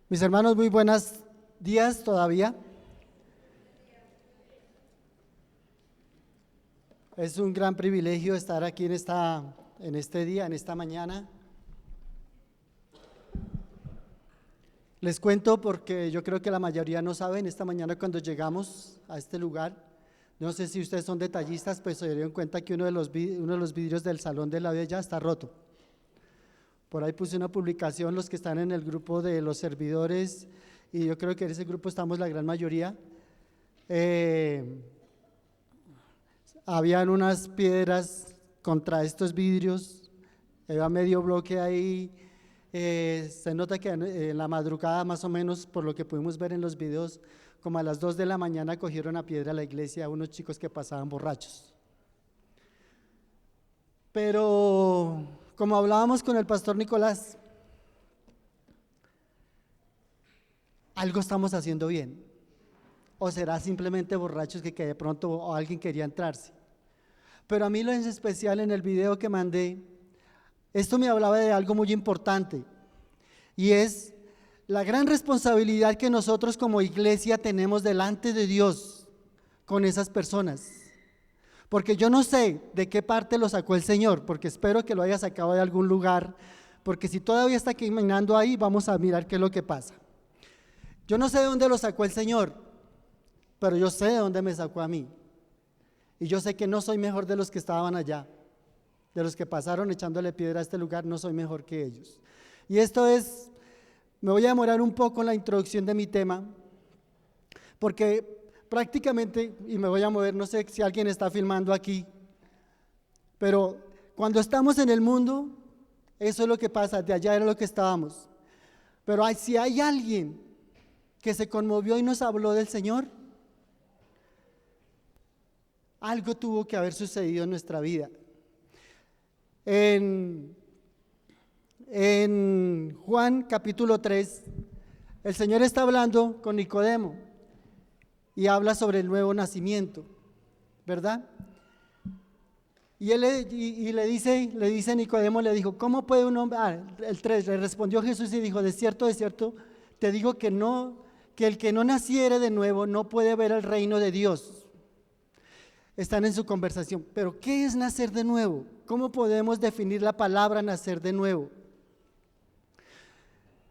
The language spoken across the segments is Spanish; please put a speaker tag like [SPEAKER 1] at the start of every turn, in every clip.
[SPEAKER 1] Mis hermanos, muy buenos días todavía. Es un gran privilegio estar aquí en este día, en esta mañana. Les cuento porque yo creo que la mayoría no saben, esta mañana cuando llegamos a este lugar, no sé si ustedes son detallistas, pues se dieron cuenta que uno de los vidrios del Salón de la Bella está roto. Por ahí puse una publicación, los que están en el grupo de los servidores, y yo creo que en ese grupo estamos la gran mayoría. Habían unas piedras contra estos vidrios, había medio bloque ahí. Se nota que en la madrugada, más o menos, por lo que pudimos ver en los videos, como a las 2 de la mañana cogieron a piedra a la iglesia a unos chicos que pasaban borrachos. Pero como hablábamos con el pastor Nicolás, algo estamos haciendo bien. ¿O será simplemente borrachos que de pronto alguien quería entrarse? Pero a mí lo en especial en el video que mandé, esto me hablaba de algo muy importante, y es la gran responsabilidad que nosotros como iglesia tenemos delante de Dios con esas personas. Porque yo no sé de qué parte lo sacó el Señor, porque espero que lo haya sacado de algún lugar, porque si todavía está caminando ahí, vamos a mirar qué es lo que pasa. Yo no sé de dónde lo sacó el Señor, pero yo sé de dónde me sacó a mí. Y yo sé que no soy mejor de los que estaban allá, de los que pasaron echándole piedra a este lugar, no soy mejor que ellos. Y me voy a demorar un poco en la introducción de mi tema, porque prácticamente, y me voy a mover, no sé si alguien está filmando aquí, pero cuando estamos en el mundo, eso es lo que pasa, de allá era lo que estábamos. Pero si hay alguien que se conmovió y nos habló del Señor, algo tuvo que haber sucedido en nuestra vida. En Juan capítulo 3, el Señor está hablando con Nicodemo y habla sobre el nuevo nacimiento, ¿verdad? Y él le dice Nicodemo, le dijo, ¿cómo puede un hombre? El 3, le respondió Jesús y dijo, de cierto, te digo que el que no naciere de nuevo no puede ver el reino de Dios. Están en su conversación, pero ¿qué es nacer de nuevo? ¿Cómo podemos definir la palabra nacer de nuevo?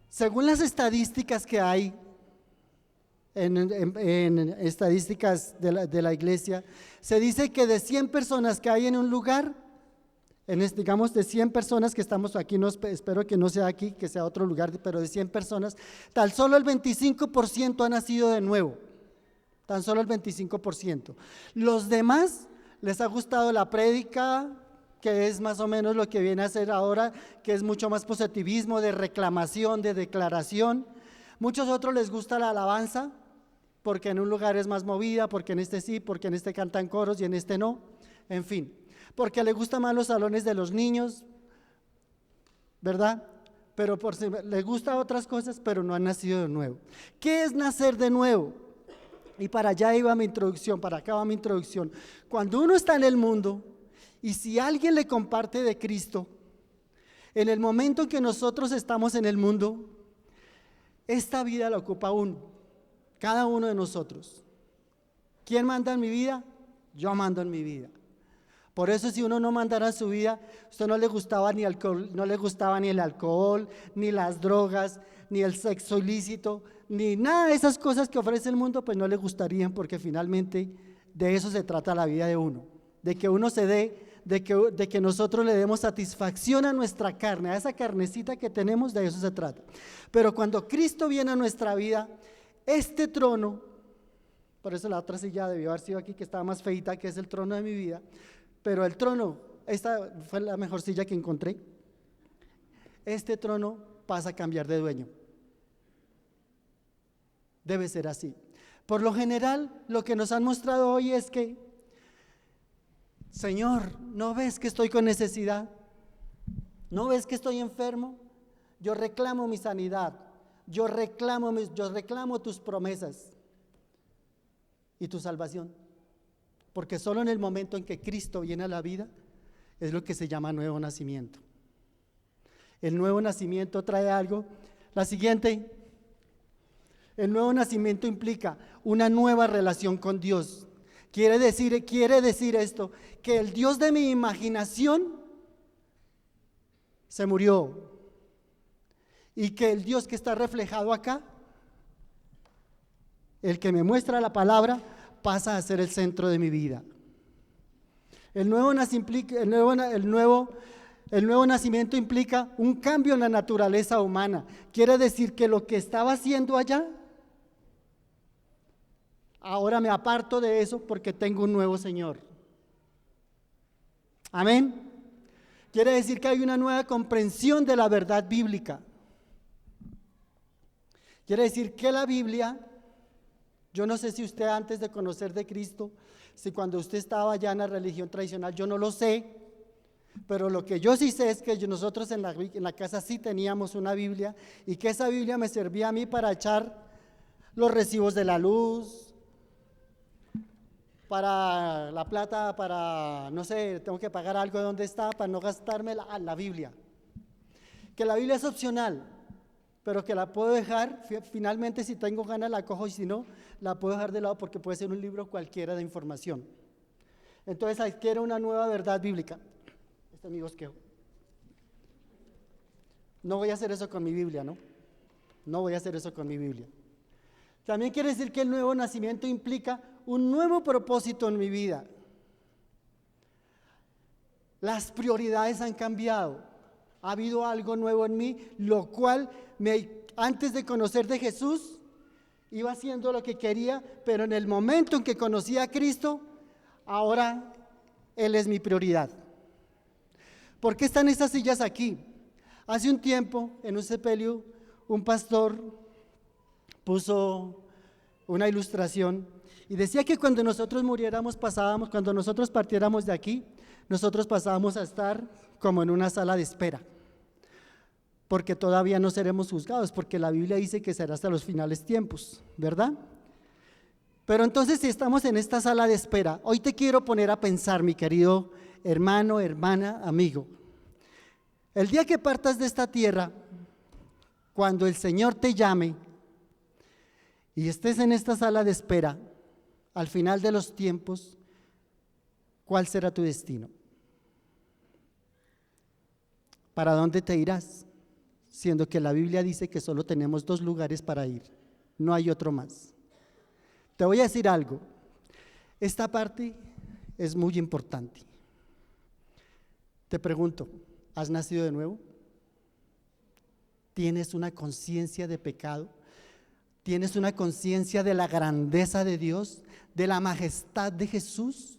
[SPEAKER 1] Según las estadísticas que hay, en estadísticas de la iglesia, se dice que de 100 personas que hay en un lugar, digamos de 100 personas que estamos aquí, espero que no sea aquí, que sea otro lugar, pero de 100 personas, tan solo el 25% ha nacido de nuevo. Tan solo el 25%. Los demás les ha gustado la prédica, que es más o menos lo que viene a ser ahora, que es mucho más positivismo, de reclamación, de declaración. Muchos otros les gusta la alabanza, porque en un lugar es más movida, porque en este sí, porque en este cantan coros y en este no, en fin. Porque les gustan más los salones de los niños, ¿verdad? Pero les gustan otras cosas, pero no han nacido de nuevo. ¿Qué es nacer de nuevo? Y para allá iba mi introducción, para acá va mi introducción. Cuando uno está en el mundo y si alguien le comparte de Cristo, en el momento en que nosotros estamos en el mundo, esta vida la ocupa uno, cada uno de nosotros. ¿Quién manda en mi vida? Yo mando en mi vida. Por eso si uno no mandara su vida, a usted no le gustaba ni el alcohol, ni las drogas, ni el sexo ilícito, ni nada de esas cosas que ofrece el mundo, pues no le gustarían, porque finalmente de eso se trata la vida de uno, de que uno se dé, de que nosotros le demos satisfacción a nuestra carne, a esa carnecita que tenemos, de eso se trata. Pero cuando Cristo viene a nuestra vida, este trono, por eso la otra silla debió haber sido aquí, que estaba más feita, que es el trono de mi vida, pero el trono, esta fue la mejor silla que encontré, este trono pasa a cambiar de dueño. Debe ser así. Por lo general, lo que nos han mostrado hoy es que, Señor, ¿no ves que estoy con necesidad? ¿No ves que estoy enfermo? Yo reclamo mi sanidad, yo reclamo tus promesas y tu salvación. Porque solo en el momento en que Cristo viene a la vida es lo que se llama nuevo nacimiento. El nuevo nacimiento trae algo. La siguiente, El nuevo nacimiento implica una nueva relación con Dios. Quiere decir esto, que el Dios de mi imaginación se murió y que el Dios que está reflejado acá, el que me muestra la palabra, pasa a ser el centro de mi vida. El nuevo nacimiento implica un cambio en la naturaleza humana. Quiere decir que lo que estaba haciendo allá, ahora me aparto de eso porque tengo un nuevo Señor. Amén. Quiere decir que hay una nueva comprensión de la verdad bíblica. Quiere decir que la Biblia, yo no sé si usted antes de conocer de Cristo, si cuando usted estaba ya en la religión tradicional, yo no lo sé, pero lo que yo sí sé es que nosotros en la casa sí teníamos una Biblia y que esa Biblia me servía a mí para echar los recibos de la luz, para la plata, para, no sé, tengo que pagar algo de donde está, para no gastarme la Biblia. Que la Biblia es opcional, pero que la puedo dejar, finalmente si tengo ganas la cojo y si no, la puedo dejar de lado porque puede ser un libro cualquiera de información. Entonces adquiere una nueva verdad bíblica. Este es mi bosquejo. No voy a hacer eso con mi Biblia, ¿no? No voy a hacer eso con mi Biblia. También quiere decir que el nuevo nacimiento implica un nuevo propósito en mi vida. Las prioridades han cambiado. Ha habido algo nuevo en mí, lo cual antes de conocer de Jesús, iba haciendo lo que quería, pero en el momento en que conocí a Cristo, ahora Él es mi prioridad. ¿Por qué están estas sillas aquí? Hace un tiempo, en un sepelio, un pastor puso una ilustración y decía que cuando nosotros muriéramos cuando nosotros partiéramos de aquí, nosotros pasábamos a estar como en una sala de espera, porque todavía no seremos juzgados, porque la Biblia dice que será hasta los finales tiempos, ¿verdad? Pero entonces si estamos en esta sala de espera, hoy te quiero poner a pensar, mi querido hermano, hermana, amigo, el día que partas de esta tierra, cuando el Señor te llame y estés en esta sala de espera, al final de los tiempos, ¿cuál será tu destino? ¿Para dónde te irás? Siendo que la Biblia dice que solo tenemos 2 lugares para ir, no hay otro más. Te voy a decir algo, esta parte es muy importante. Te pregunto, ¿has nacido de nuevo? ¿Tienes una conciencia de pecado? ¿Tienes una conciencia de la grandeza de Dios, de la majestad de Jesús?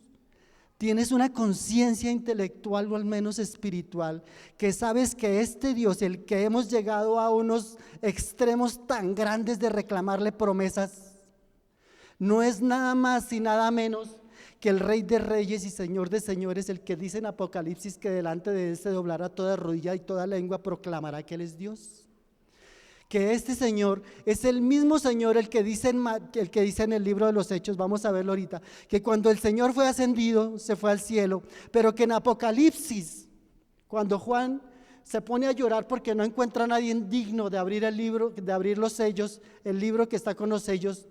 [SPEAKER 1] ¿Tienes una conciencia intelectual o al menos espiritual que sabes que este Dios, el que hemos llegado a unos extremos tan grandes de reclamarle promesas, no es nada más y nada menos que el Rey de Reyes y Señor de Señores, el que dice en Apocalipsis que delante de Él se doblará toda rodilla y toda lengua proclamará que Él es Dios? Que este Señor es el mismo Señor el que dice en el libro de los Hechos, vamos a verlo ahorita, que cuando el Señor fue ascendido, se fue al cielo, pero que en Apocalipsis, cuando Juan se pone a llorar porque no encuentra a nadie digno de abrir el libro, de abrir los sellos, el libro que está con los sellos,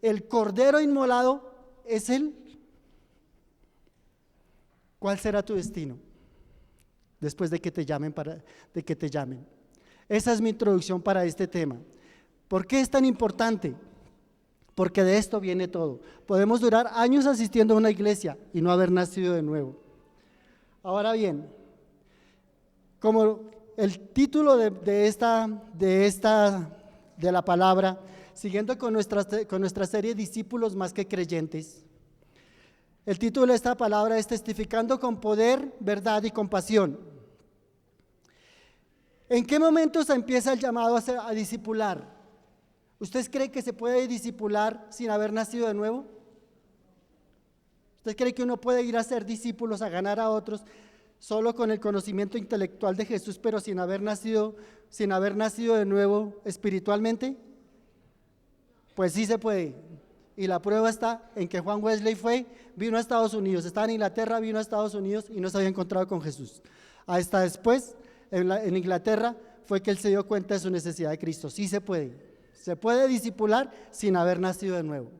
[SPEAKER 1] el Cordero inmolado es Él. ¿Cuál será tu destino después de que te llamen? Esa es mi introducción para este tema. ¿Por qué es tan importante? Porque de esto viene todo. Podemos durar años asistiendo a una iglesia y no haber nacido de nuevo. Ahora bien, como el título de la palabra, siguiendo con nuestra serie Discípulos más que creyentes, el título de esta palabra es Testificando con poder, verdad y compasión. ¿En qué momento se empieza el llamado a discipular? ¿Usted cree que se puede discipular sin haber nacido de nuevo? ¿Usted cree que uno puede ir a ser discípulos, a ganar a otros, solo con el conocimiento intelectual de Jesús, pero sin haber nacido de nuevo espiritualmente? Pues sí se puede. Y la prueba está en que Juan Wesley vino a Estados Unidos, estaba en Inglaterra, vino a Estados Unidos y no se había encontrado con Jesús. Hasta después, en Inglaterra, fue que él se dio cuenta de su necesidad de Cristo. Sí se puede, Se puede discipular sin haber nacido de nuevo.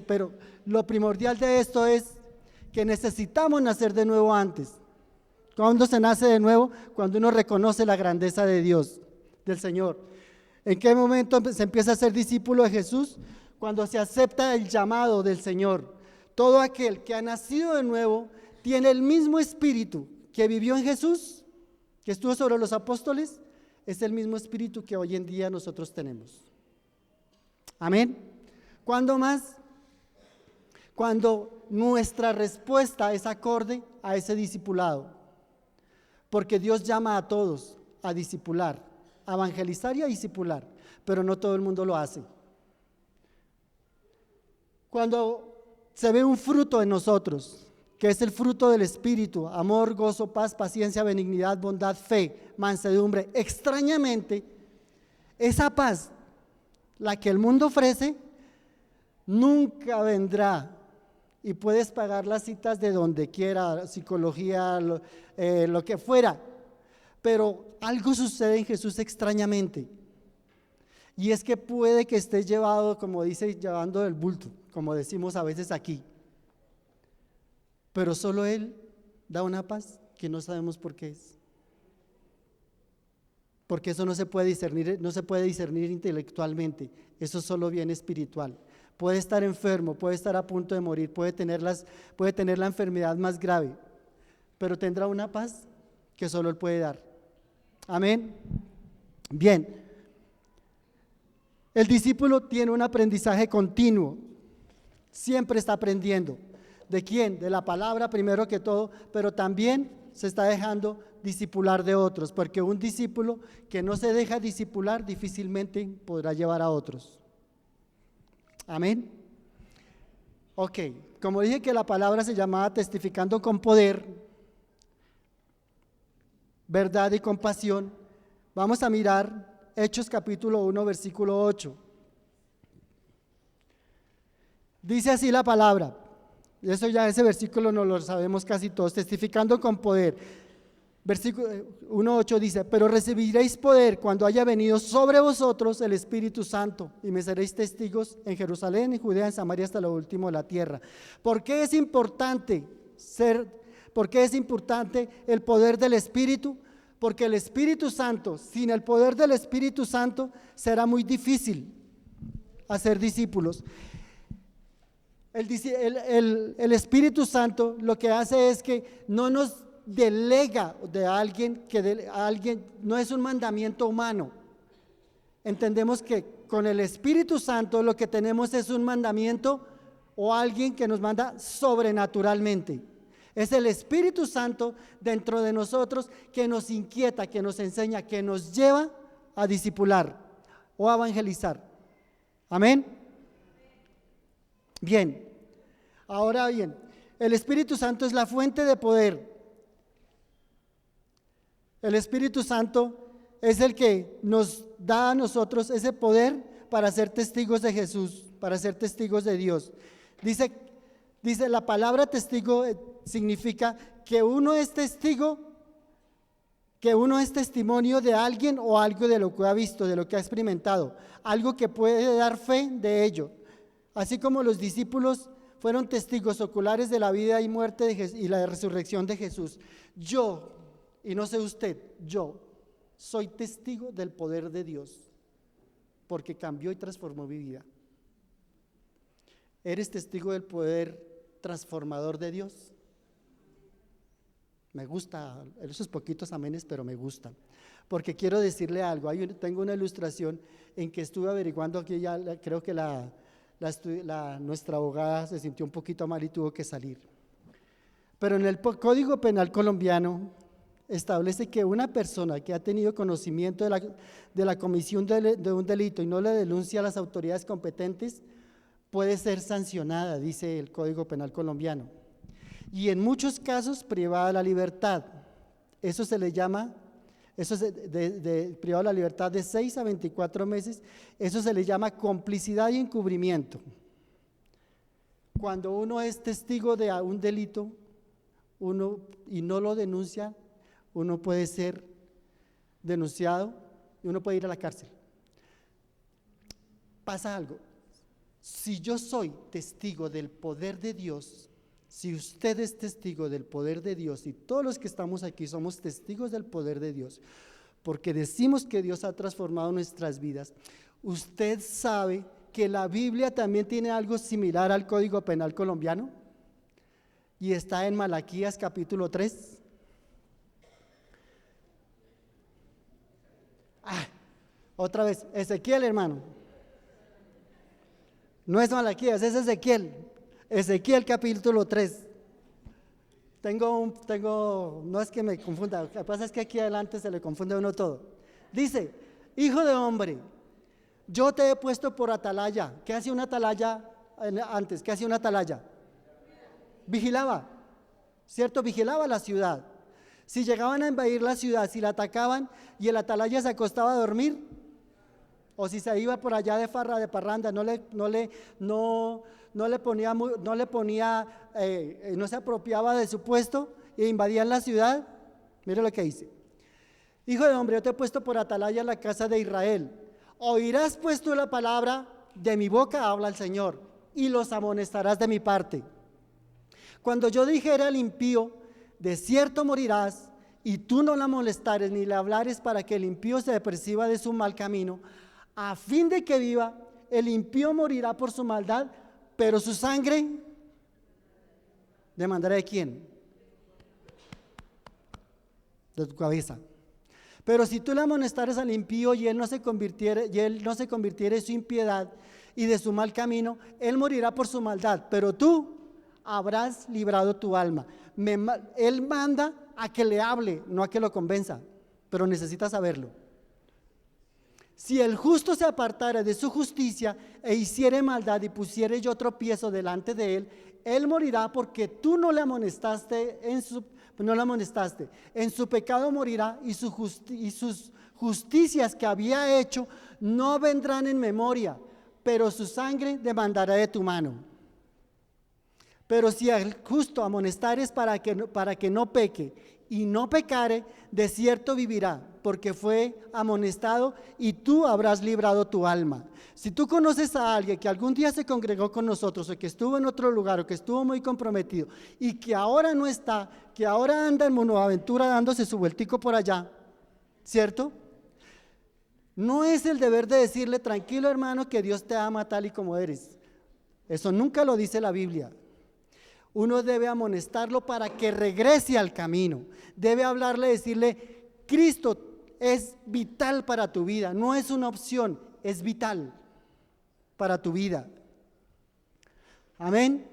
[SPEAKER 1] Pero lo primordial de esto es que necesitamos nacer de nuevo antes. ¿Cuándo se nace de nuevo? Cuando uno reconoce la grandeza de Dios, del Señor. ¿En qué momento se empieza a ser discípulo de Jesús? Cuando se acepta el llamado del Señor. Todo aquel que ha nacido de nuevo tiene el mismo espíritu que vivió en Jesús, que estuvo sobre los apóstoles, es el mismo espíritu que hoy en día nosotros tenemos. Amén. ¿Cuándo más? Cuando nuestra respuesta es acorde a ese discipulado. Porque Dios llama a todos a discipular, a evangelizar y a discipular, pero no todo el mundo lo hace. Cuando se ve un fruto en nosotros, que es el fruto del Espíritu, amor, gozo, paz, paciencia, benignidad, bondad, fe, mansedumbre, extrañamente, esa paz, la que el mundo ofrece, nunca vendrá. Y puedes pagar las citas de donde quiera, psicología, lo que fuera, pero algo sucede en Jesús extrañamente, y es que puede que estés llevado, como dice, llevando el bulto, como decimos a veces aquí, pero solo Él da una paz que no sabemos por qué es, porque eso no se puede discernir intelectualmente, eso solo viene espiritual. Puede estar enfermo, puede estar a punto de morir, puede tener la enfermedad más grave, pero tendrá una paz que solo Él puede dar. Amén. Bien, el discípulo tiene un aprendizaje continuo, siempre está aprendiendo. ¿De quién? De la palabra primero que todo, pero también se está dejando discipular de otros, porque un discípulo que no se deja discipular difícilmente podrá llevar a otros. Amén. Ok, como dije que la palabra se llamaba testificando con poder, verdad y compasión, vamos a mirar Hechos capítulo 1, versículo 8. Dice así la palabra, eso ya ese versículo no lo sabemos casi todos, testificando con poder. Versículo 1:8 dice, pero recibiréis poder cuando haya venido sobre vosotros el Espíritu Santo, y me seréis testigos en Jerusalén, en Judea, en Samaria, hasta lo último de la tierra. ¿Por qué es importante el poder del Espíritu? Porque el Espíritu Santo, sin el poder del Espíritu Santo, será muy difícil hacer discípulos. El Espíritu Santo lo que hace es que no nos delega de alguien, no es un mandamiento humano. Entendemos que con el Espíritu Santo lo que tenemos es un mandamiento o alguien que nos manda sobrenaturalmente. Es el Espíritu Santo dentro de nosotros que nos inquieta, que nos enseña, que nos lleva a discipular o a evangelizar. Amén. Bien, ahora bien, el Espíritu Santo es la fuente de poder. El Espíritu Santo es el que nos da a nosotros ese poder para ser testigos de Jesús, para ser testigos de Dios. Dice la palabra testigo significa que uno es testigo, que uno es testimonio de alguien o algo de lo que ha visto, de lo que ha experimentado, algo que puede dar fe de ello. Así como los discípulos fueron testigos oculares de la vida y muerte de Jesús y la resurrección de Jesús. Yo, y no sé usted, yo soy testigo del poder de Dios, porque cambió y transformó mi vida. ¿Eres testigo del poder transformador de Dios? Me gusta, esos poquitos amenes, pero me gustan, porque quiero decirle algo. Tengo una ilustración en que estuve averiguando aquí, creo que nuestra abogada se sintió un poquito mal y tuvo que salir. Pero en el Código Penal colombiano establece que una persona que ha tenido conocimiento de la comisión de un delito y no le denuncia a las autoridades competentes puede ser sancionada, dice el Código Penal colombiano, y en muchos casos privada de la libertad. Eso se le llama, privado de la libertad de 6 a 24 meses, eso se le llama complicidad y encubrimiento. Cuando uno es testigo de un delito y no lo denuncia, uno puede ser denunciado y uno puede ir a la cárcel. pasa algo. Si yo soy testigo del poder de Dios, si usted es testigo del poder de Dios y todos los que estamos aquí somos testigos del poder de Dios, porque decimos que Dios ha transformado nuestras vidas, usted sabe que la Biblia también tiene algo similar al Código Penal colombiano y está en Malaquías capítulo 3. Otra vez, Ezequiel, hermano. No es Malaquías, es Ezequiel. Ezequiel capítulo 3. No es que me confunda, lo que pasa es que aquí adelante se le confunde a uno todo. Dice, hijo de hombre, yo te he puesto por atalaya. ¿Qué hacía una atalaya antes? ¿Qué hacía una atalaya? Vigilaba, ¿cierto? Vigilaba la ciudad. Si llegaban a invadir la ciudad, si la atacaban y el atalaya se acostaba a dormir, o si se iba por allá de farra, de parranda, no se apropiaba de su puesto e invadían la ciudad. Mire lo que dice: hijo de hombre, yo te he puesto por atalaya en la casa de Israel. Oirás pues tú la palabra de mi boca, habla el Señor, y los amonestarás de mi parte. Cuando yo dijera al impío, de cierto morirás, y tú no la molestares ni le hablares para que el impío se aperciba de su mal camino, a fin de que viva, el impío morirá por su maldad, pero su sangre demandará ¿de quién? De tu cabeza. Pero si tú le amonestares al impío y él no se convirtiere en su impiedad y de su mal camino, él morirá por su maldad, pero tú habrás librado tu alma. Él manda a que le hable, no a que lo convenza, pero necesita saberlo. Si el justo se apartara de su justicia e hiciere maldad y pusiere yo tropiezo delante de él, él morirá porque tú no le amonestaste en su pecado morirá y sus justicias que había hecho no vendrán en memoria, pero su sangre demandará de tu mano. Pero si al justo amonestares para que no peque y no pecare, de cierto vivirá, porque fue amonestado y tú habrás librado tu alma. Si tú conoces a alguien que algún día se congregó con nosotros o que estuvo en otro lugar o que estuvo muy comprometido y que ahora no está, que ahora anda en monoaventura dándose su vueltico por allá, ¿cierto? No es el deber de decirle, tranquilo hermano, que Dios te ama tal y como eres. Eso nunca lo dice la Biblia. Uno debe amonestarlo para que regrese al camino. Debe hablarle, decirle, Cristo es vital para tu vida, no es una opción, es vital para tu vida. Amén.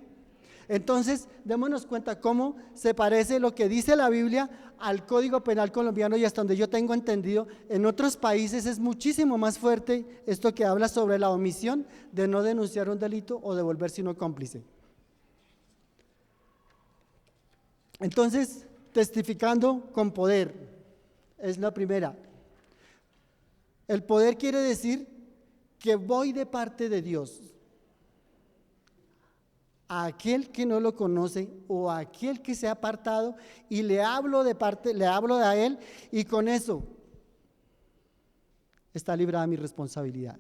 [SPEAKER 1] Entonces, démonos cuenta cómo se parece lo que dice la Biblia al Código Penal colombiano, y hasta donde yo tengo entendido, en otros países es muchísimo más fuerte esto que habla sobre la omisión de no denunciar un delito o de volverse uno cómplice. Entonces, testificando con poder es la primera. El poder quiere decir que voy de parte de Dios a aquel que no lo conoce o a aquel que se ha apartado y le hablo a él, y con eso está librada mi responsabilidad.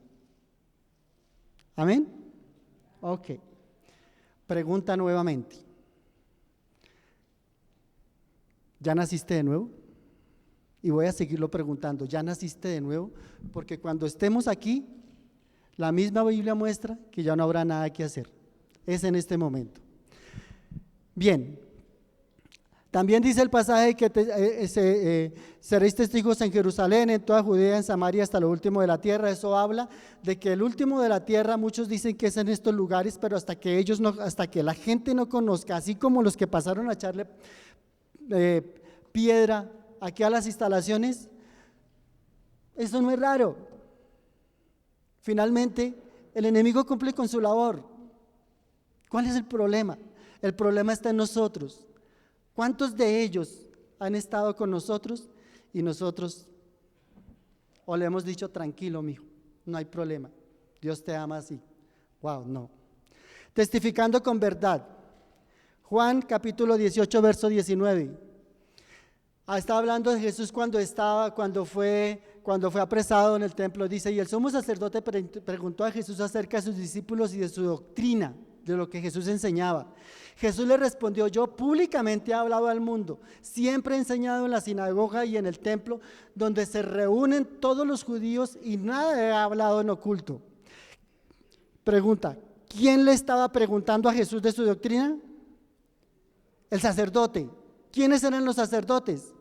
[SPEAKER 1] Amén. Ok. Pregunta nuevamente. ¿Ya naciste de nuevo? Y voy a seguirlo preguntando, ¿ya naciste de nuevo? Porque cuando estemos aquí, la misma Biblia muestra que ya no habrá nada que hacer. Es en este momento. Bien, también dice el pasaje que seréis testigos en Jerusalén, en toda Judea, en Samaria, hasta lo último de la tierra. Eso habla de que el último de la tierra, muchos dicen que es en estos lugares, pero hasta que la gente no conozca, así como los que pasaron a echarle piedra aquí a las instalaciones, eso no es raro. Finalmente, el enemigo cumple con su labor. ¿Cuál es el problema? El problema está en nosotros. ¿Cuántos de ellos han estado con nosotros y nosotros o le hemos dicho, tranquilo, mijo, no hay problema, Dios te ama así? Wow, no. Testificando con verdad. Juan capítulo 18, verso 19. Está hablando de Jesús cuando fue apresado en el templo. Dice, y el sumo sacerdote preguntó a Jesús acerca de sus discípulos y de su doctrina, de lo que Jesús enseñaba. Jesús le respondió, yo públicamente he hablado al mundo, siempre he enseñado en la sinagoga y en el templo, donde se reúnen todos los judíos y nada he hablado en oculto. Pregunta, ¿quién le estaba preguntando a Jesús de su doctrina? El sacerdote. ¿Quiénes eran los sacerdotes?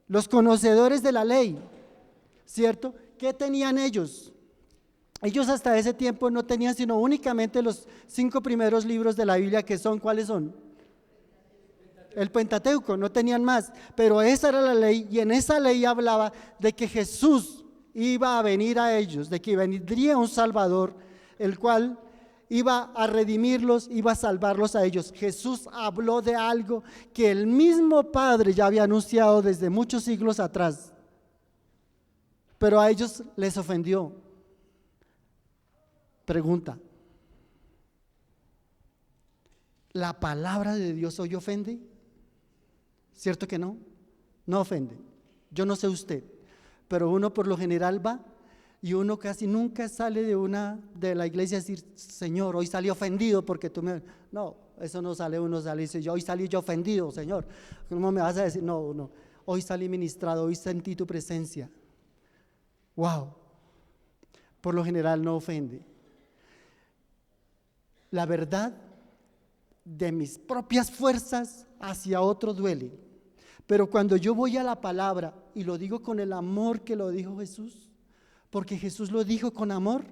[SPEAKER 1] Los conocedores de la ley, ¿cierto? ¿Qué tenían ellos? Ellos hasta ese tiempo no tenían sino únicamente los 5 primeros libros de la Biblia, que son, ¿cuáles son? El Pentateuco, no tenían más, pero esa era la ley, y en esa ley hablaba de que Jesús iba a venir a ellos, de que vendría un Salvador, el cual iba a redimirlos, iba a salvarlos a ellos. Jesús habló de algo que el mismo Padre ya había anunciado desde muchos siglos atrás, pero a ellos les ofendió. Pregunta, ¿la palabra de Dios hoy ofende? ¿Cierto que no? No ofende. Yo no sé usted, pero uno por lo general va y uno casi nunca sale de la iglesia a decir, Señor, hoy salí ofendido porque tú me... No, eso no sale, uno sale y dice, hoy salí yo ofendido, Señor. ¿Cómo me vas a decir? No, hoy salí ministrado, hoy sentí tu presencia. Wow, por lo general no ofende. La verdad de mis propias fuerzas hacia otro duele, pero cuando yo voy a la palabra y lo digo con el amor que lo dijo Jesús, porque Jesús lo dijo con amor,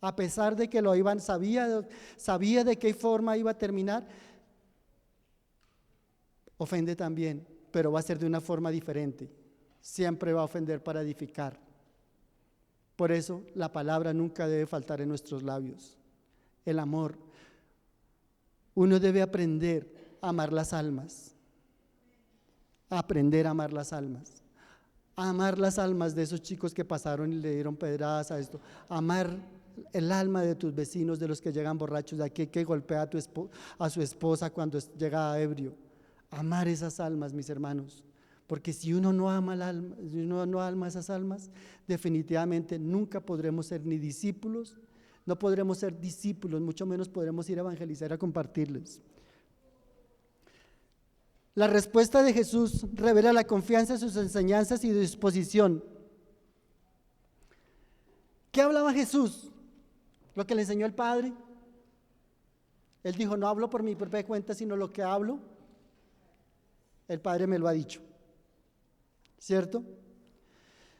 [SPEAKER 1] a pesar de que sabía de qué forma iba a terminar, ofende también, pero va a ser de una forma diferente, siempre va a ofender para edificar. Por eso la palabra nunca debe faltar en nuestros labios. El amor. Uno debe aprender a amar las almas, aprender a amar las almas, a amar las almas de esos chicos que pasaron y le dieron pedradas a esto, amar el alma de tus vecinos, de los que llegan borrachos, de aquel que golpea a su esposa cuando llega ebrio. Amar esas almas, mis hermanos, porque si uno no ama el alma, si uno no ama esas almas, definitivamente nunca podremos ser ni discípulos. No podremos ser discípulos, mucho menos podremos ir a evangelizar, a compartirles. La respuesta de Jesús revela la confianza en sus enseñanzas y disposición. ¿Qué hablaba Jesús? Lo que le enseñó el Padre. Él dijo, no hablo por mi propia cuenta, sino lo que hablo, el Padre me lo ha dicho. ¿Cierto?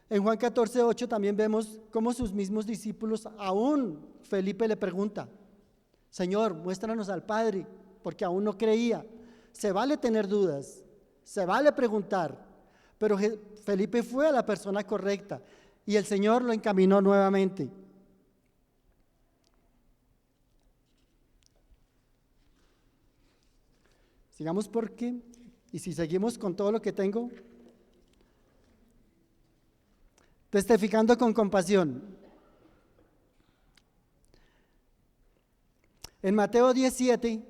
[SPEAKER 1] En Juan 14:8 también vemos cómo sus mismos discípulos, aún Felipe le pregunta, Señor, muéstranos al Padre, porque aún no creía. Se vale tener dudas, se vale preguntar, pero Felipe fue a la persona correcta y el Señor lo encaminó nuevamente. Sigamos porque, y si seguimos con todo lo que tengo, testificando con compasión. En Mateo 17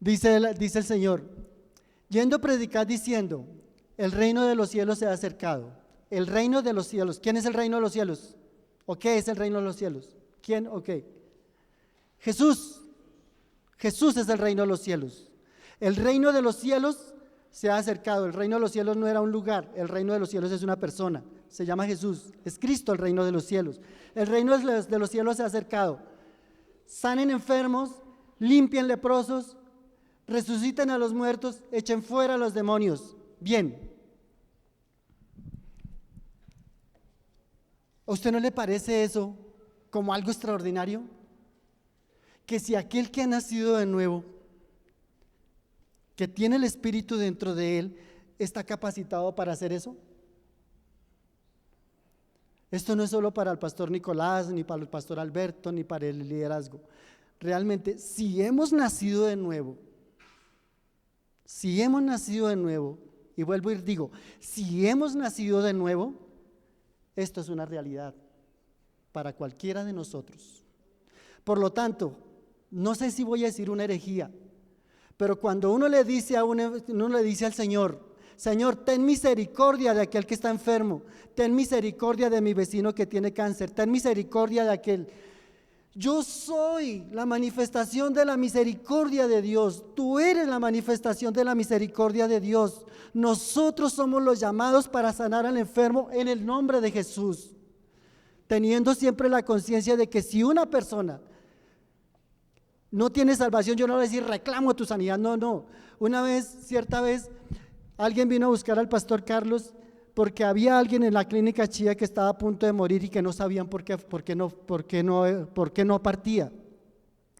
[SPEAKER 1] dice el Señor, yendo a predicar diciendo, el reino de los cielos se ha acercado. El reino de los cielos. ¿Quién es el reino de los cielos? ¿O qué es el reino de los cielos? ¿Quién o qué? Jesús. Jesús es el reino de los cielos. El reino de los cielos se ha acercado. El reino de los cielos no era un lugar, el reino de los cielos es una persona, se llama Jesús, es Cristo el reino de los cielos. El reino de los cielos se ha acercado. Sanen enfermos, limpien leprosos, resuciten a los muertos, echen fuera a los demonios. Bien. ¿A usted no le parece eso como algo extraordinario? Que si aquel que ha nacido de nuevo, que tiene el Espíritu dentro de él, está capacitado para hacer eso. Esto no es solo para el pastor Nicolás, ni para el pastor Alberto, ni para el liderazgo. Realmente, si hemos nacido de nuevo, y vuelvo y digo, si hemos nacido de nuevo, esto es una realidad para cualquiera de nosotros. Por lo tanto, no sé si voy a decir una herejía, Pero cuando uno le dice uno le dice al Señor, Señor, ten misericordia de aquel que está enfermo, ten misericordia de mi vecino que tiene cáncer, ten misericordia de aquel. Yo soy la manifestación de la misericordia de Dios. Tú eres la manifestación de la misericordia de Dios. Nosotros somos los llamados para sanar al enfermo en el nombre de Jesús, teniendo siempre la conciencia de que si una persona no tiene salvación, yo no voy a decir reclamo tu sanidad, no. Cierta vez, alguien vino a buscar al pastor Carlos porque había alguien en la clínica Chía que estaba a punto de morir y que no sabían por qué no partía.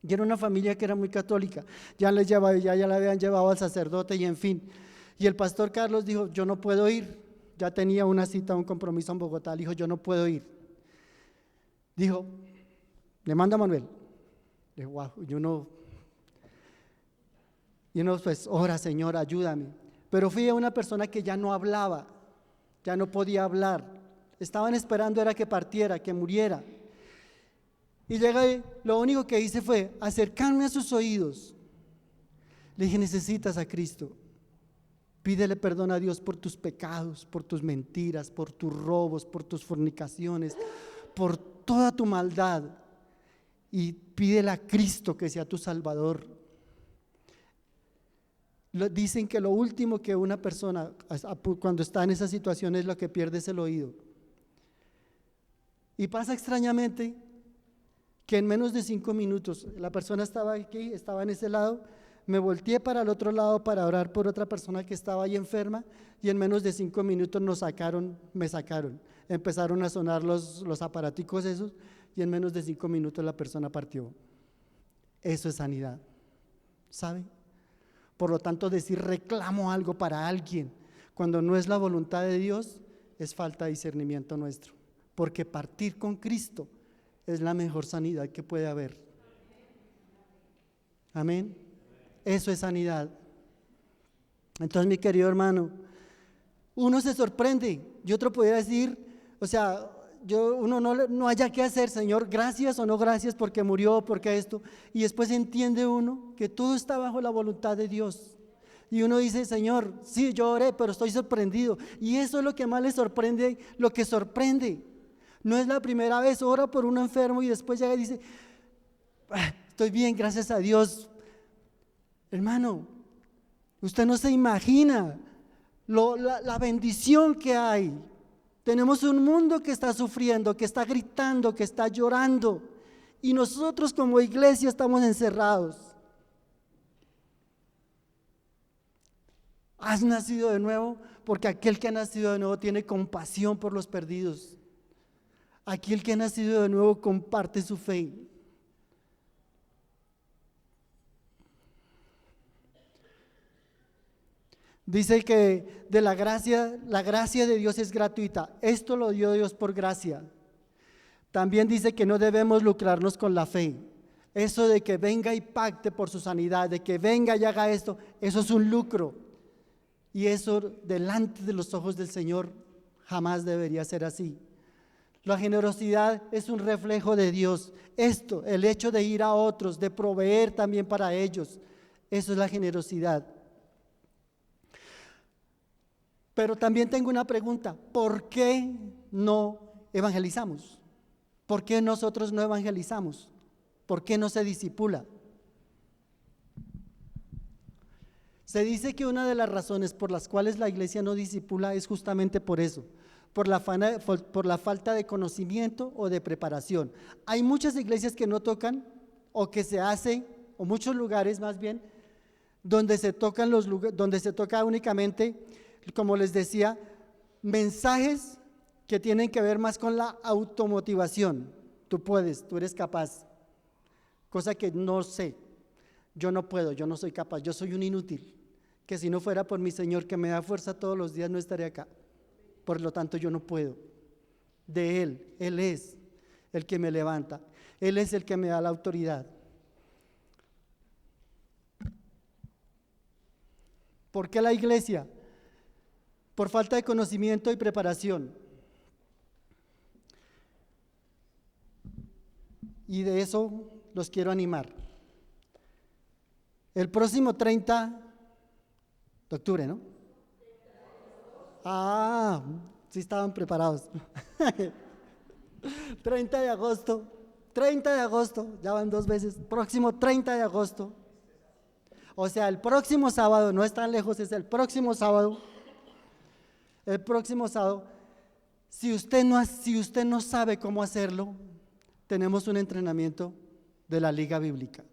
[SPEAKER 1] Y era una familia que era muy católica, ya le habían llevado al sacerdote y en fin. Y el pastor Carlos dijo, yo no puedo ir, ya tenía una cita, un compromiso en Bogotá, dijo, yo no puedo ir. Dijo, le manda a Manuel. Dijo, wow, y uno pues, ora, Señor, ayúdame. Pero fui a una persona que ya no hablaba, ya no podía hablar. Estaban esperando era que partiera, que muriera. Y llegué, lo único que hice fue acercarme a sus oídos. Le dije, necesitas a Cristo. Pídele perdón a Dios por tus pecados, por tus mentiras, por tus robos, por tus fornicaciones, por toda tu maldad. Y pídele a Cristo que sea tu Salvador. Dicen que lo último que una persona cuando está en esa situación es lo que pierde es el oído. Y pasa extrañamente que en menos de 5 minutos, la persona estaba aquí, estaba en ese lado, me volteé para el otro lado para orar por otra persona que estaba ahí enferma y en menos de 5 minutos me sacaron. Empezaron a sonar los aparaticos esos y en menos de 5 minutos la persona partió. Eso es sanidad, ¿sabe? Por lo tanto, decir reclamo algo para alguien cuando no es la voluntad de Dios es falta de discernimiento nuestro, porque partir con Cristo es la mejor sanidad que puede haber. Amén. Eso es sanidad. Entonces, mi querido hermano, uno se sorprende y otro podría decir, uno no haya qué hacer, Señor, gracias o no gracias porque murió, porque esto, y después entiende uno que todo está bajo la voluntad de Dios. Y uno dice, Señor, sí, yo oré, pero estoy sorprendido. Y eso es lo que más le sorprende, lo que sorprende. No es la primera vez, ora por un enfermo y después llega y dice, estoy bien, gracias a Dios. Hermano, usted no se imagina la bendición que hay. Tenemos un mundo que está sufriendo, que está gritando, que está llorando, y nosotros como iglesia estamos encerrados. ¿Has nacido de nuevo? Porque aquel que ha nacido de nuevo tiene compasión por los perdidos. Aquel que ha nacido de nuevo comparte su fe. Dice que de la gracia de Dios es gratuita. Esto lo dio Dios por gracia. También dice que no debemos lucrarnos con la fe. Eso de que venga y pacte por su sanidad, de que venga y haga esto, eso es un lucro. Y eso delante de los ojos del Señor jamás debería ser así. La generosidad es un reflejo de Dios. Esto, el hecho de ir a otros, de proveer también para ellos, eso es la generosidad. Pero también tengo una pregunta, ¿por qué no evangelizamos? ¿Por qué nosotros no evangelizamos? ¿Por qué no se discipula? Se dice que una de las razones por las cuales la iglesia no discipula es justamente por eso, por la falta de conocimiento o de preparación. Hay muchas iglesias que no tocan o que se hacen, o muchos lugares más bien, donde se toca únicamente, como les decía, mensajes que tienen que ver más con la automotivación. Tú puedes, tú eres capaz, cosa que no sé, yo no puedo, yo no soy capaz, yo soy un inútil, que si no fuera por mi Señor que me da fuerza todos los días no estaría acá, por lo tanto yo no puedo. De Él es el que me levanta, Él es el que me da la autoridad. ¿Por qué la iglesia? Por falta de conocimiento y preparación. Y de eso los quiero animar. El próximo 30 de octubre, ¿no? Ah, sí estaban preparados. 30 de agosto, 30 de agosto, ya van 2 veces, próximo 30 de agosto. O sea, el próximo sábado, no es tan lejos, es el próximo sábado. El próximo sábado, si usted no sabe cómo hacerlo, tenemos un entrenamiento de la Liga Bíblica.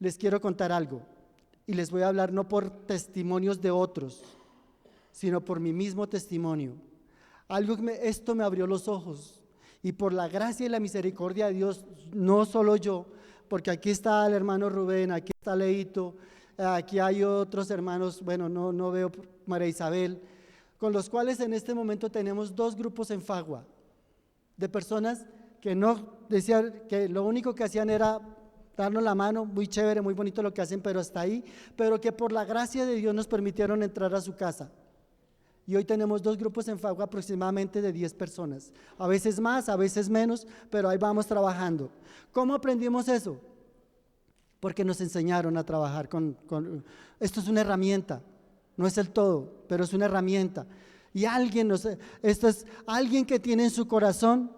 [SPEAKER 1] Les quiero contar algo y les voy a hablar no por testimonios de otros, sino por mi mismo testimonio. Esto me abrió los ojos y por la gracia y la misericordia de Dios, no solo yo, porque aquí está el hermano Rubén, aquí está Leito, aquí hay otros hermanos, bueno, no veo María Isabel, con los cuales en este momento tenemos 2 grupos en Fagua, de personas que no decían, que lo único que hacían era darnos la mano, muy chévere, muy bonito lo que hacen, pero hasta ahí, pero que por la gracia de Dios nos permitieron entrar a su casa. Y hoy tenemos 2 grupos en Fagua aproximadamente de 10 personas, a veces más, a veces menos, pero ahí vamos trabajando. ¿Cómo aprendimos eso? Porque nos enseñaron a trabajar esto es una herramienta, no es el todo, pero es una herramienta. Y esto es alguien que tiene en su corazón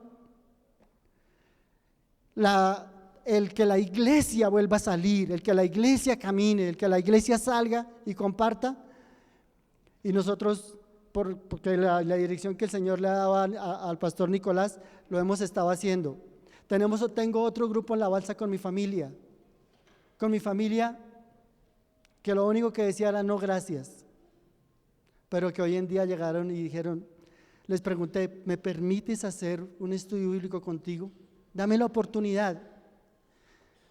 [SPEAKER 1] el que la iglesia vuelva a salir, el que la iglesia camine, el que la iglesia salga y comparta. Y nosotros, porque la dirección que el Señor le ha dado al pastor Nicolás, lo hemos estado haciendo. Tengo otro grupo en La Balsa con mi familia, que lo único que decía era no gracias, pero que hoy en día llegaron y dijeron, les pregunté, ¿me permites hacer un estudio bíblico contigo? Dame la oportunidad.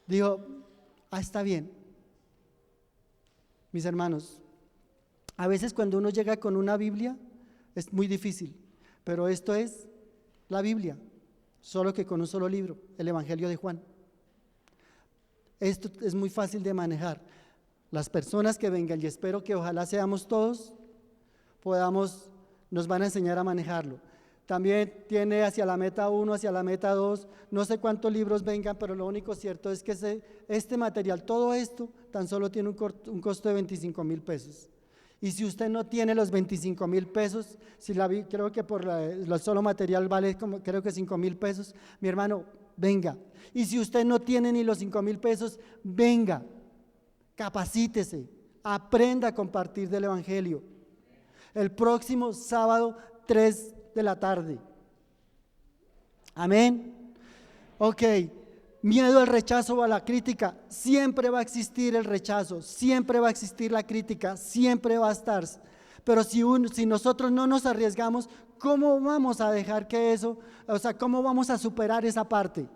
[SPEAKER 1] Dijo, está bien. Mis hermanos, a veces cuando uno llega con una Biblia es muy difícil, pero esto es la Biblia, solo que con un solo libro, el Evangelio de Juan. Esto es muy fácil de manejar. Las personas que vengan, y espero que ojalá seamos todos, nos van a enseñar a manejarlo. También tiene hacia la meta 1, hacia la meta 2, no sé cuántos libros vengan, pero lo único cierto es que este material, todo esto, tan solo tiene un costo de 25,000 pesos. Y si usted no tiene los 25,000 pesos, creo que por el solo material vale creo que 5,000 pesos, mi hermano, venga. Y si usted no tiene ni los 5,000 pesos, venga, capacítese, aprenda a compartir del Evangelio. El próximo sábado, 3 de la tarde. Amén. Ok, miedo al rechazo o a la crítica. Siempre va a existir el rechazo, siempre va a existir la crítica, siempre va a estar. Pero si nosotros no nos arriesgamos, ¿cómo vamos a dejar que eso, cómo vamos a superar esa parte?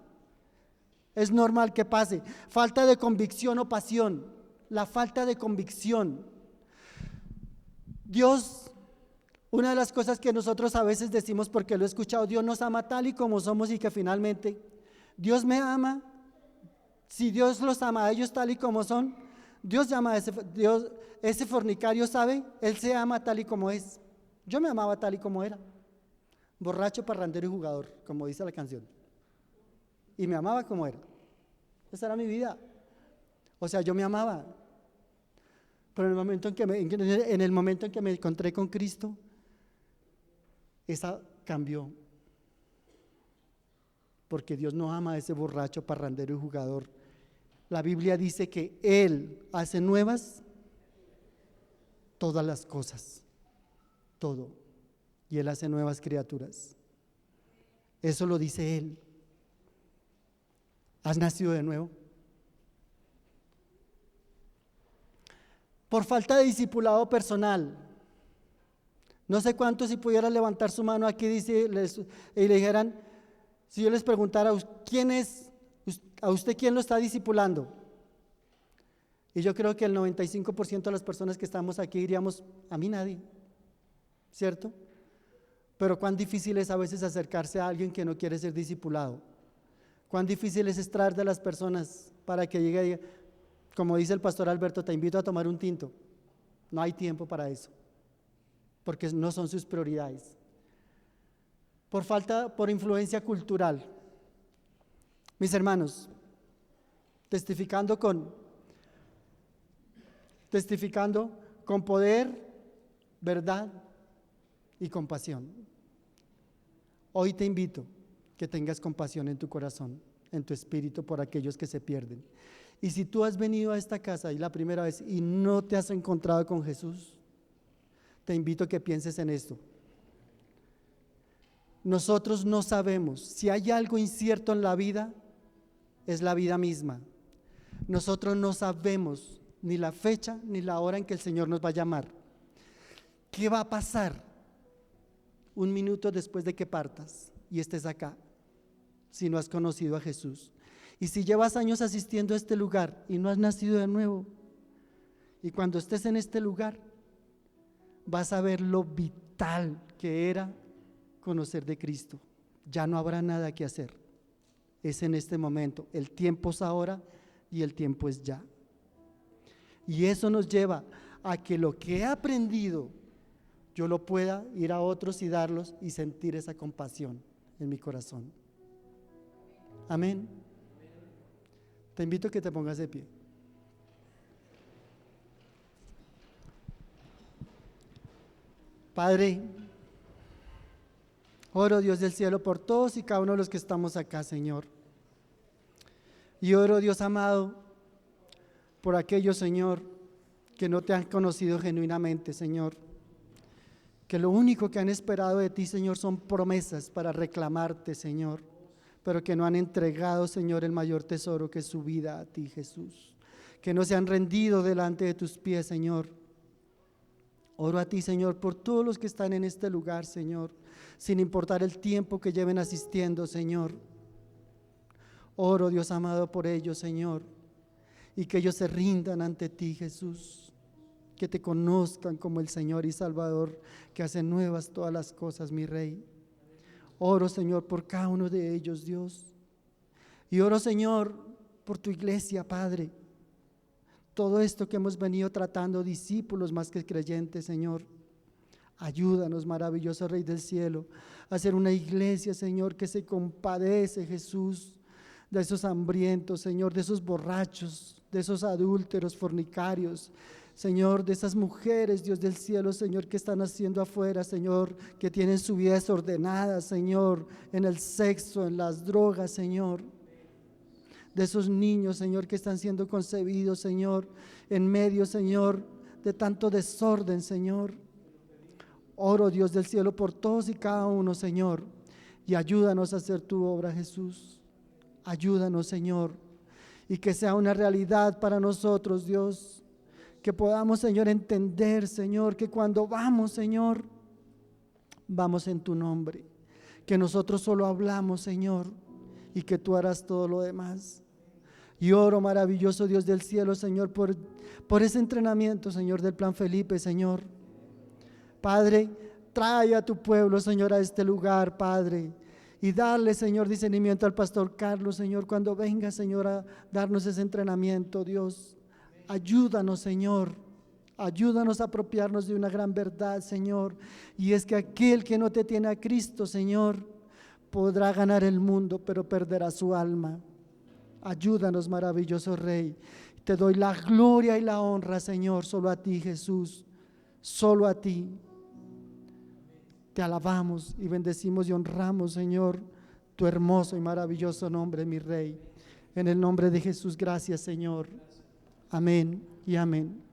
[SPEAKER 1] Es normal que pase. Falta de convicción o pasión. La falta de convicción. Dios, una de las cosas que nosotros a veces decimos, porque lo he escuchado, Dios nos ama tal y como somos y que finalmente Dios me ama. Si Dios los ama a ellos tal y como son, Dios llama a ese fornicario, ¿sabe? Él se ama tal y como es. Yo me amaba tal y como era, borracho, parrandero y jugador, como dice la canción. Y me amaba como era. Esa era mi vida. O sea, yo me amaba. Pero en el momento en que me encontré con Cristo, esa cambió. Porque Dios no ama a ese borracho, parrandero y jugador. La Biblia dice que Él hace nuevas todas las cosas, todo. Y Él hace nuevas criaturas. Eso lo dice Él. ¿Has nacido de nuevo? Por falta de discipulado personal. No sé cuántos, si pudieran levantar su mano aquí y le dijeran, si yo les preguntara, ¿a usted quién lo está discipulando? Y yo creo que el 95% de las personas que estamos aquí diríamos, a mí nadie, ¿cierto? Pero cuán difícil es a veces acercarse a alguien que no quiere ser discipulado. Cuán difícil es extraer de las personas para que llegue y diga, como dice el pastor Alberto, te invito a tomar un tinto. No hay tiempo para eso, porque no son sus prioridades. Por influencia cultural. Mis hermanos, testificando con testificando con poder, verdad y compasión. Hoy te invito que tengas compasión en tu corazón, en tu espíritu por aquellos que se pierden. Y si tú has venido a esta casa y la primera vez y no te has encontrado con Jesús, te invito a que pienses en esto. Nosotros no sabemos, si hay algo incierto en la vida, es la vida misma. Nosotros no sabemos ni la fecha ni la hora en que el Señor nos va a llamar. ¿Qué va a pasar un minuto después de que partas y estés acá, si no has conocido a Jesús? Y si llevas años asistiendo a este lugar y no has nacido de nuevo, y cuando estés en este lugar, vas a ver lo vital que era conocer de Cristo. Ya no habrá nada que hacer. Es en este momento. El tiempo es ahora y el tiempo es ya. Y eso nos lleva a que lo que he aprendido, yo lo pueda ir a otros y darlos y sentir esa compasión en mi corazón. Amén. Te invito a que te pongas de pie. Padre, oro, Dios del cielo, por todos y cada uno de los que estamos acá, Señor. Y oro, Dios amado, por aquellos, Señor, que no te han conocido genuinamente, Señor. Que lo único que han esperado de ti, Señor, son promesas para reclamarte, Señor, pero que no han entregado, Señor, el mayor tesoro que es su vida a ti, Jesús. Que no se han rendido delante de tus pies, Señor. Oro a ti, Señor, por todos los que están en este lugar, Señor, sin importar el tiempo que lleven asistiendo, Señor. Oro, Dios amado, por ellos, Señor, y que ellos se rindan ante ti, Jesús, que te conozcan como el Señor y Salvador, que hace nuevas todas las cosas, mi Rey. Oro, Señor, por cada uno de ellos, Dios, y oro, Señor, por tu iglesia, Padre. Todo esto que hemos venido tratando, discípulos más que creyentes, Señor, ayúdanos, maravilloso Rey del cielo, a hacer una iglesia, Señor, que se compadece, Jesús, de esos hambrientos, Señor, de esos borrachos, de esos adúlteros, fornicarios, Señor, de esas mujeres, Dios del cielo, Señor, que están haciendo afuera, Señor, que tienen su vida desordenada, Señor, en el sexo, en las drogas, Señor. De esos niños, Señor, que están siendo concebidos, Señor, en medio, Señor, de tanto desorden, Señor. Oro, Dios del cielo, por todos y cada uno, Señor, y ayúdanos a hacer tu obra, Jesús. Ayúdanos, Señor, y que sea una realidad para nosotros, Dios, que podamos, Señor, entender, Señor, que cuando vamos, Señor, vamos en tu nombre, que nosotros solo hablamos, Señor, y que tú harás todo lo demás. Y oro, maravilloso Dios del cielo, Señor, por ese entrenamiento, Señor, del Plan Felipe, Señor. Padre, trae a tu pueblo, Señor, a este lugar, Padre, y darle, Señor, discernimiento al pastor Carlos, Señor, cuando venga, Señor, a darnos ese entrenamiento, Dios. Ayúdanos, Señor, ayúdanos a apropiarnos de una gran verdad, Señor, y es que aquel que no te tiene a Cristo, Señor, podrá ganar el mundo, pero perderá su alma. Ayúdanos, maravilloso Rey. Te doy la gloria y la honra, Señor, solo a ti, Jesús, solo a ti. Te alabamos y bendecimos y honramos, Señor, tu hermoso y maravilloso nombre, mi Rey. En el nombre de Jesús, gracias, Señor. Amén y amén.